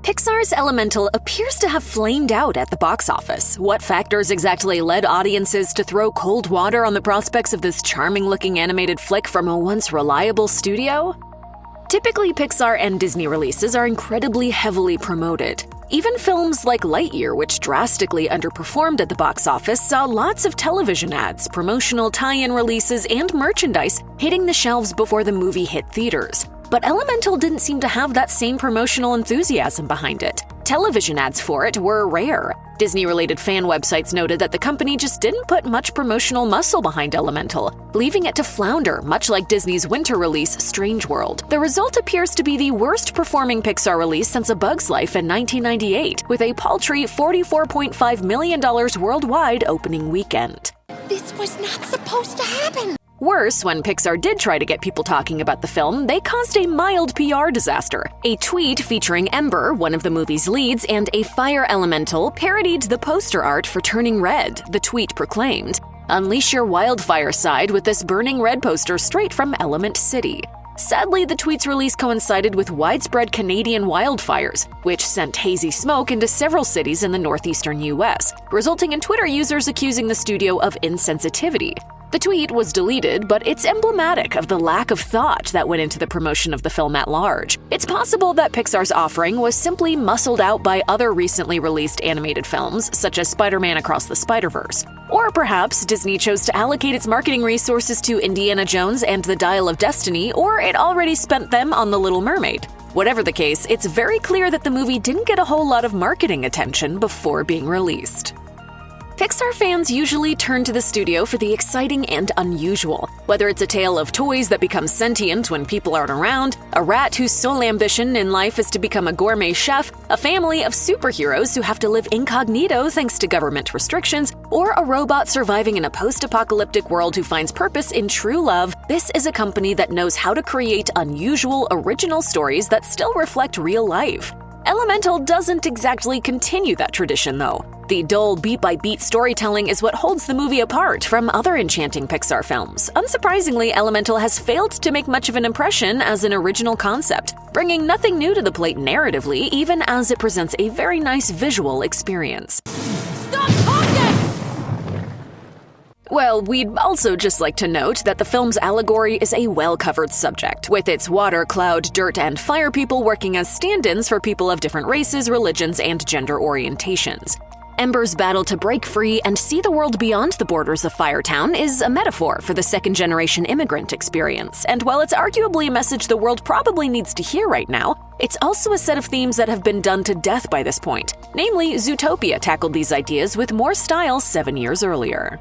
Pixar's Elemental appears to have flamed out at the box office. What factors exactly led audiences to throw cold water on the prospects of this charming-looking animated flick from a once reliable studio? Typically, Pixar and Disney releases are incredibly heavily promoted. Even films like Lightyear, which drastically underperformed at the box office, saw lots of television ads, promotional tie-in releases, and merchandise hitting the shelves before the movie hit theaters. But Elemental didn't seem to have that same promotional enthusiasm behind it. Television ads for it were rare. Disney-related fan websites noted that the company just didn't put much promotional muscle behind Elemental, leaving it to flounder, much like Disney's winter release, Strange World. The result appears to be the worst-performing Pixar release since A Bug's Life in 1998, with a paltry $44.5 million worldwide opening weekend. This was not supposed to happen! Worse, when Pixar did try to get people talking about the film, they caused a mild PR disaster. A tweet featuring Ember, one of the movie's leads, and a fire elemental parodied the poster art for Turning Red. The tweet proclaimed, "Unleash your wildfire side with this burning red poster straight from Element City." Sadly, the tweet's release coincided with widespread Canadian wildfires, which sent hazy smoke into several cities in the northeastern US, resulting in Twitter users accusing the studio of insensitivity. The tweet was deleted, but it's emblematic of the lack of thought that went into the promotion of the film at large. It's possible that Pixar's offering was simply muscled out by other recently released animated films, such as Spider-Man Across the Spider-Verse. Or perhaps Disney chose to allocate its marketing resources to Indiana Jones and the Dial of Destiny, or it already spent them on The Little Mermaid. Whatever the case, it's very clear that the movie didn't get a whole lot of marketing attention before being released. Pixar fans usually turn to the studio for the exciting and unusual. Whether it's a tale of toys that become sentient when people aren't around, a rat whose sole ambition in life is to become a gourmet chef, a family of superheroes who have to live incognito thanks to government restrictions, or a robot surviving in a post-apocalyptic world who finds purpose in true love, this is a company that knows how to create unusual, original stories that still reflect real life. Elemental doesn't exactly continue that tradition, though. The dull, beat-by-beat storytelling is what holds the movie apart from other enchanting Pixar films. Unsurprisingly, Elemental has failed to make much of an impression as an original concept, bringing nothing new to the plate narratively, even as it presents a very nice visual experience. Stop talking! Well, we'd also just like to note that the film's allegory is a well-covered subject, with its water, cloud, dirt, and fire people working as stand-ins for people of different races, religions, and gender orientations. Ember's battle to break free and see the world beyond the borders of Firetown is a metaphor for the second-generation immigrant experience, and while it's arguably a message the world probably needs to hear right now, it's also a set of themes that have been done to death by this point. Namely, Zootopia tackled these ideas with more style 7 years earlier.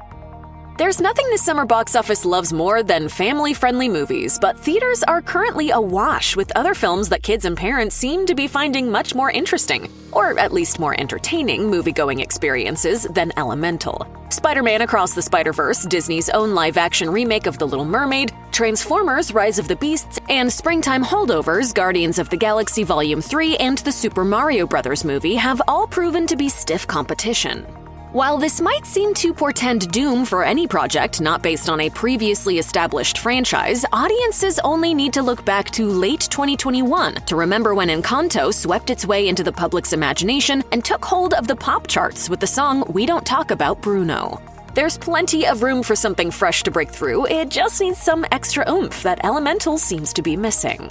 There's nothing this summer box office loves more than family-friendly movies, but theaters are currently awash with other films that kids and parents seem to be finding much more interesting, or at least more entertaining movie-going experiences than Elemental. Spider-Man Across the Spider-Verse, Disney's own live-action remake of The Little Mermaid, Transformers: Rise of the Beasts, and springtime holdovers Guardians of the Galaxy Volume 3 and the Super Mario Bros. Movie have all proven to be stiff competition. While this might seem to portend doom for any project not based on a previously established franchise, audiences only need to look back to late 2021 to remember when Encanto swept its way into the public's imagination and took hold of the pop charts with the song We Don't Talk About Bruno. There's plenty of room for something fresh to break through, it just needs some extra oomph that Elemental seems to be missing.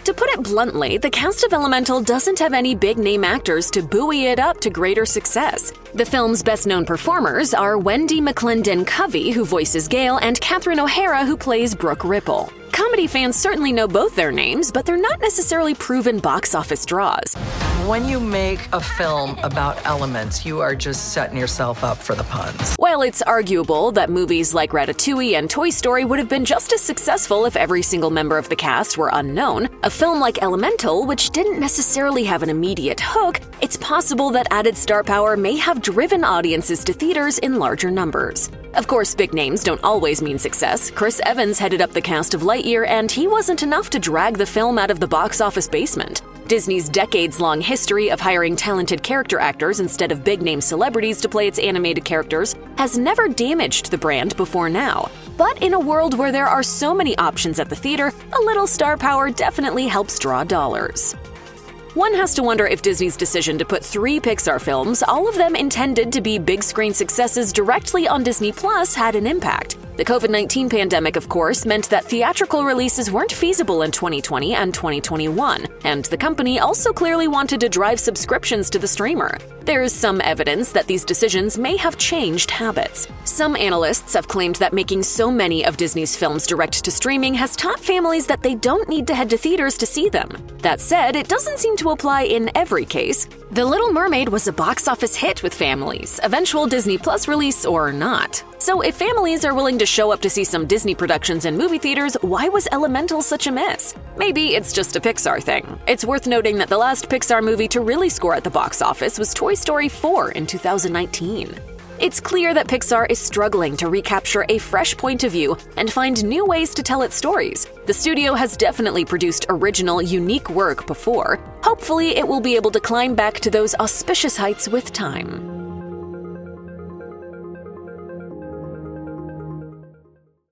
To put it bluntly, the cast of Elemental doesn't have any big-name actors to buoy it up to greater success. The film's best-known performers are Wendy McClendon-Covey, who voices Gale, and Catherine O'Hara, who plays Brooke Ripple. Comedy fans certainly know both their names, but they're not necessarily proven box office draws. When you make a film about elements, you are just setting yourself up for the puns. While it's arguable that movies like Ratatouille and Toy Story would have been just as successful if every single member of the cast were unknown, a film like Elemental, which didn't necessarily have an immediate hook, it's possible that added star power may have driven audiences to theaters in larger numbers. Of course, big names don't always mean success. Chris Evans headed up the cast of Lightyear, and he wasn't enough to drag the film out of the box office basement. Disney's decades-long history of hiring talented character actors instead of big-name celebrities to play its animated characters has never damaged the brand before now. But in a world where there are so many options at the theater, a little star power definitely helps draw dollars. One has to wonder if Disney's decision to put 3 Pixar films, all of them intended to be big-screen successes, directly on Disney Plus had an impact. The COVID-19 pandemic, of course, meant that theatrical releases weren't feasible in 2020 and 2021, and the company also clearly wanted to drive subscriptions to the streamer. There's some evidence that these decisions may have changed habits. Some analysts have claimed that making so many of Disney's films direct to streaming has taught families that they don't need to head to theaters to see them. That said, it doesn't seem to apply in every case. The Little Mermaid was a box office hit with families, eventual Disney Plus release or not. So if families are willing to show up to see some Disney productions in movie theaters, why was Elemental such a miss? Maybe it's just a Pixar thing. It's worth noting that the last Pixar movie to really score at the box office was Toy Story 4 in 2019. It's clear that Pixar is struggling to recapture a fresh point of view and find new ways to tell its stories. The studio has definitely produced original, unique work before. Hopefully, it will be able to climb back to those auspicious heights with time.